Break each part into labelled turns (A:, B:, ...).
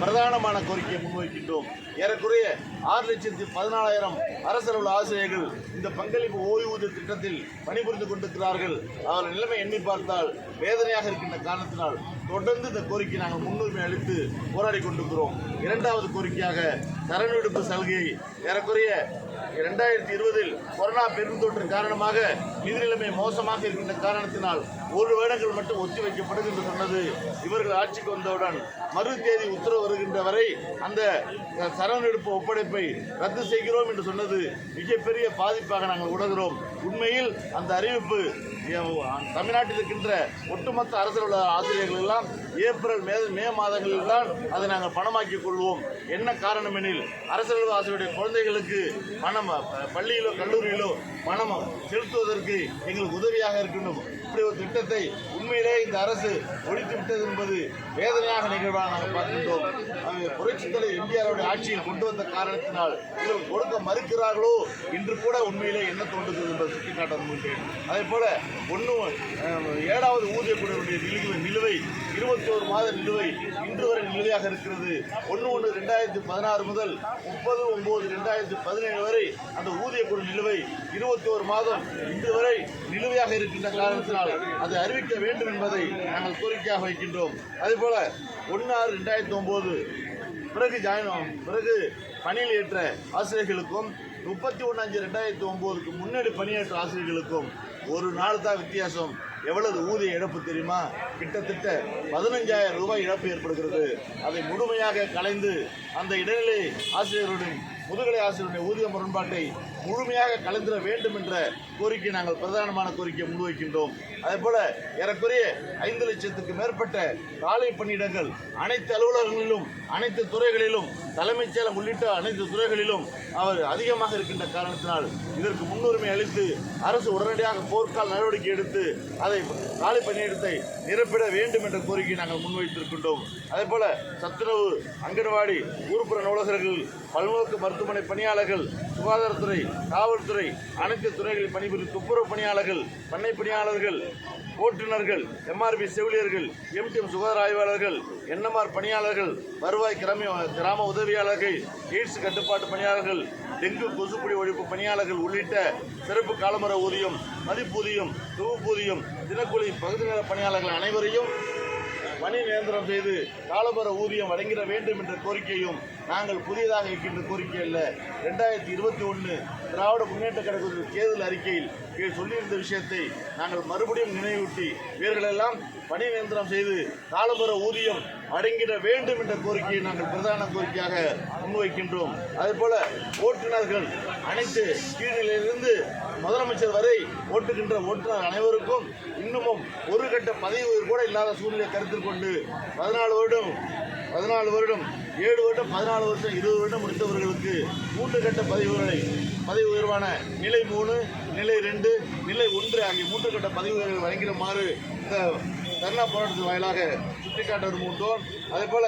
A: பிரதானமான கோரிக்கையை முன்வைக்கின்றோம். ஏறக்குறைய 6,14,000 அரசு ஆசிரியர்கள் இந்த பங்களிப்பு ஓய்வூதிய திட்டத்தில் பணிபுரிந்து கொண்டிருக்கிறார்கள். அவர்கள் நிலைமை எண்ணி பார்த்தால் வேதனையாக இருக்கின்ற காரணத்தினால் தொடர்ந்து இந்த கோரிக்கை நாங்கள் முன்னுரிமை அளித்து போராடி கொண்டிருக்கிறோம். இரண்டாவது கோரிக்கையாக கடன் விடுப்பு சலுகை ஏறக்குறைய 2020 கொரோனா பெருந்தொற்று காரணமாக நிதி நிலைமை மோசமாக இருக்கின்ற காரணத்தினால் 1 வருடங்கள் மட்டும் ஒத்தி வைக்கப்படும் என்று சொன்னது. இவர்கள் ஆட்சிக்கு வந்தவுடன் மறு தேதி உத்தரவு வருகின்ற வரை அந்த சரணெடுப்பு ஒப்படைப்பை ரத்து செய்கிறோம் என்று சொன்னது மிகப்பெரிய பாதிப்பாக நாங்கள் உணர்கிறோம். உண்மையில் அந்த அறிவிப்பு தமிழ்நாட்டில் இருக்கின்ற ஒட்டுமொத்த அரசு ஆசிரியர்கள் எல்லாம் ஏப்ரல் மே மாதங்களில் தான் அதை நாங்கள் பணமாக்கிக் கொள்வோம். என்ன காரணம் எனில் அரசு ஆசிரியருடைய குழந்தைகளுக்கு பணம் பள்ளியிலோ கல்லூரியிலோ பணம் செலுத்துவதற்கு எங்களுக்கு உதவியாக இருக்கணும். இப்படி ஒரு திட்டத்தை உண்மையிலே இந்த அரசு ஒழித்து விட்டது என்பது வேதனையாக நிகழ்வாக நாங்கள் பார்க்கின்றோம். புரட்சித் தலைவர் எம்ஜிஆருடைய ஆட்சியில் கொண்டு வந்த காரணத்தினால் இவர்கள் கொடுக்க மறுக்கிறார்களோ என்று கூட உண்மையிலே என்ன தோன்றுகிறது என்பதை சுட்டிக்காட்ட விரும்புகிறேன். அதே போல 7வது ஊதியக்குழுவுடைய நிலுவை 21 மாத நிலுவை இன்று வரை நிலுவையாக இருக்கிறது. 1/1/2016 முதல் 30/9/2017 வரை அந்த ஊதியக்குழு நிலுவை 21 மாதம் இன்று வரை நிலுவையாக இருக்கின்ற காரணத்தினால் அதை அறிவிக்க வேண்டும் என்பதை நாங்கள் கோரிக்கையாக வைக்கின்றோம். அதேபோல 1/6/2009 பிறகு பணியில் ஏற்ற ஆசிரியர்களுக்கும் 31/5/2009 முன்னாடி பணியேற்ற ஆசிரியர்களுக்கும் ஒரு நாள் தான் வித்தியாசம். எவ்வளவு ஊதிய இழப்பு தெரியுமா? கிட்டத்தட்ட 15,000 ரூபாய் இழப்பு ஏற்படுகிறது. அதை முழுமையாக கலைந்து அந்த இடைநிலை ஆசிரியருடன் முதுகலை ஆசிரியருடைய ஊதிய முரண்பாட்டை முழுமையாக கலைந்திட வேண்டும் என்ற கோரிக்கை நாங்கள் பிரதானமான கோரிக்கையை முன்வைக்கின்றோம். அதேபோல ஏறக்குறைய 5 லட்சத்துக்கு மேற்பட்ட காலி பணியிடங்கள் அனைத்து அலுவலகங்களிலும் அனைத்து துறைகளிலும் தலைமைச் செயலம் உள்ளிட்ட அனைத்து துறைகளிலும் அவர் அதிகமாக இருக்கின்ற காரணத்தினால் இதற்கு முன்னுரிமை அளித்து அரசு உடனடியாக போர்க்கால நடவடிக்கை எடுத்து அதை காலி பணியிடத்தை நிரப்பிட வேண்டும் என்ற கோரிக்கையை நாங்கள் முன்வைத்திருக்கின்றோம். அதேபோல சத்துணவு, அங்கன்வாடி, ஊர்ப்புற நூலகர்கள், பல்நோக்கு மருத்துவமனை பணியாளர்கள், சுகாதாரத்துறை, காவல்துறை, அனைத்து துறைகளில் பணிபுரியும் துப்புரவு பணியாளர்கள், பண்ணை பணியாளர்கள், ஓட்டுநர்கள், MRB செவிலியர்கள், MTM சுகாதார ஆய்வாளர்கள், NMR பணியாளர்கள், வருவாய் கிராம உதவியாளர்கள், எய்ட்ஸ் கட்டுப்பாட்டு பணியாளர்கள், டெங்கு கொசுப்புடி ஒழிப்பு பணியாளர்கள் உள்ளிட்ட சிறப்பு காலமுறை ஊதியம், மதிப்பூதியம், தொகுப்பூதியம், தினக்கூலி பகுதி நேர பணியாளர்கள் அனைவரையும் பணி நிரந்தரம் செய்து காலமுறை ஊதியம் வழங்கிட வேண்டும் என்ற கோரிக்கையும் நாங்கள் புதியதாக இருக்கின்ற கோரிக்கை அல்ல. 2021 திராவிட முன்னேற்ற கழகத்தின் தேர்தல் அறிக்கையில் சொல்லியிருந்த விஷயத்தை நாங்கள் மறுபடியும் நினைவூட்டி இவர்களெல்லாம் பணி நிரந்தரம் செய்து காலமுறை ஊதியம் வழங்கிட வேண்டும் என்ற கோரிக்கையை நாங்கள் பிரதான கோரிக்கையாக முன்வைக்கின்றோம். அதேபோல ஓட்டுநர்கள் அனைத்து கீழ்நிலையிலிருந்து முதலமைச்சர் வரை ஓட்டுகின்ற ஓட்டுநர் அனைவருக்கும் இன்னமும் ஒரு கட்ட பதவி உயர்வு கூட இல்லாத சூழ்நிலை கருத்தில் கொண்டு 14 வருடம் 7 வருடம் 14 வருஷம் 20 வருடம் முடித்தவர்களுக்கு 3 கட்ட பதவி உயர்வான நிலை 3, நிலை 2, நிலை 1 ஆகிய 3 கட்ட பதவி உயர்வை வழங்குமாறு இந்த தர்ணா போராட்டத்தின் வாயிலாக சுட்டிக்காட்ட விரும்புகின்றோம். அதேபோல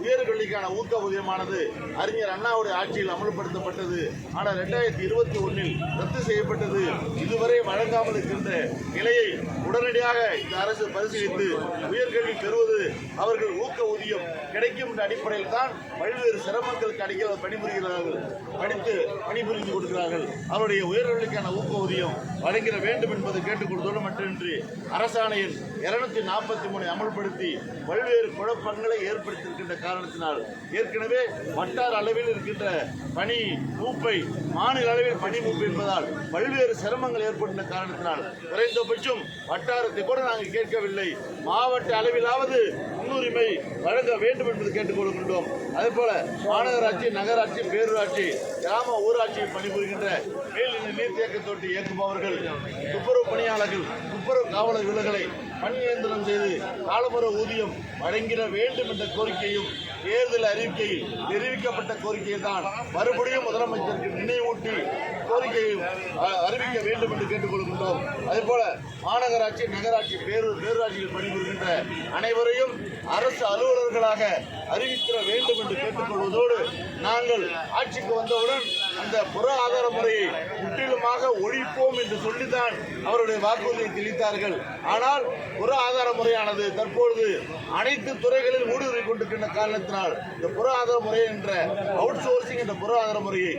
A: உயர்கல்விக்கான ஊக்க ஊதியமானது அறிஞர் அண்ணாவுடைய ஆட்சியில் அமல்படுத்தப்பட்டது. ஆனால் 2021 ரத்து செய்யப்பட்டது. இதுவரை வழங்காமல் இருக்கின்ற நிலையை உடனடியாக இந்த அரசு பரிசீலித்து உயர்கல்வி பெறுவது அவர்கள் ஊக்க ஊதியம் கிடைக்கும் என்ற அடிப்படையில் தான் பல்வேறு சிரமங்களுக்கு அடிக்க பணிபுரிகிறார்கள், படித்து பணிபுரிந்து கொடுக்கிறார்கள். அவருடைய உயர்கல்விக்கான ஊக்க ஊதியம் வழங்கிட வேண்டும் என்பதை கேட்டுக்கொள்வதோடு மட்டுமின்றி அரசாணையின் 243 அமல்படுத்தி பல்வேறு குழப்பங்களை ஏற்படுத்தியிருக்கின்ற காரணத்தினால் ஏற்கனவே வட்டார அளவில் இருக்கின்ற பணி மூப்பை மாநில அளவில் பணி மூப்பு என்பதால் பல்வேறு சிரமங்கள் ஏற்பட்ட காரணத்தினால் குறைந்தபட்சம் வட்டாரத்தை கூட நாங்கள் கேட்கவில்லை, மாவட்ட அளவிலாவது முன்னுரிமை வழங்க வேண்டும் என்பது கேட்டுக்கொள்கின்றோம். அதேபோல மாநகராட்சி, நகராட்சி, பேரூராட்சி, கிராம ஊராட்சியில் பணிபுரிகின்ற மேல்நிலை நீர்த்தேக்க தொட்டி இயக்குபவர்கள், துப்புரவு பணியாளர்கள், துப்புரவு காவலர் விலகலை பணி நிரந்தரம் செய்து காலமுறை ஊதியம் வழங்கிட வேண்டும் என்ற கோரிக்கையும் தேர்தல் அறிவிக்கையில் தெரிவிக்கப்பட்ட கோரிக்கையை தான் மறுபடியும் முதலமைச்சருக்கு நினைவூட்டி கோரிக்கையை அறிவிக்க வேண்டும் என்று கேட்டுக்கொள்கின்றோம். அதேபோல மாநகராட்சி, நகராட்சி, பேரூராட்சியில் பணிபுரிகின்ற அனைவரையும் அரசு அலுவலர்களாக அறிவித்திட வேண்டும் என்று கேட்டுக்கொள்வதோடு நாங்கள் ஆட்சிக்கு வந்தவுடன் அந்த புற ஆதார முறையை முற்றிலுமாக ஒழிப்போம் என்று சொல்லித்தான் அவர்கள் தங்களுடைய வாக்குறுதியை தெளித்தார்கள். ஆனால் புற ஆதார முறையானது தற்பொழுது அனைத்து துறைகளில் ஊடுருவி கொண்டிருக்கின்ற காரணத்தினால் இந்த புற ஆதார முறை என்ற அவுட் சோர்சிங் என்ற புற ஆதார முறையை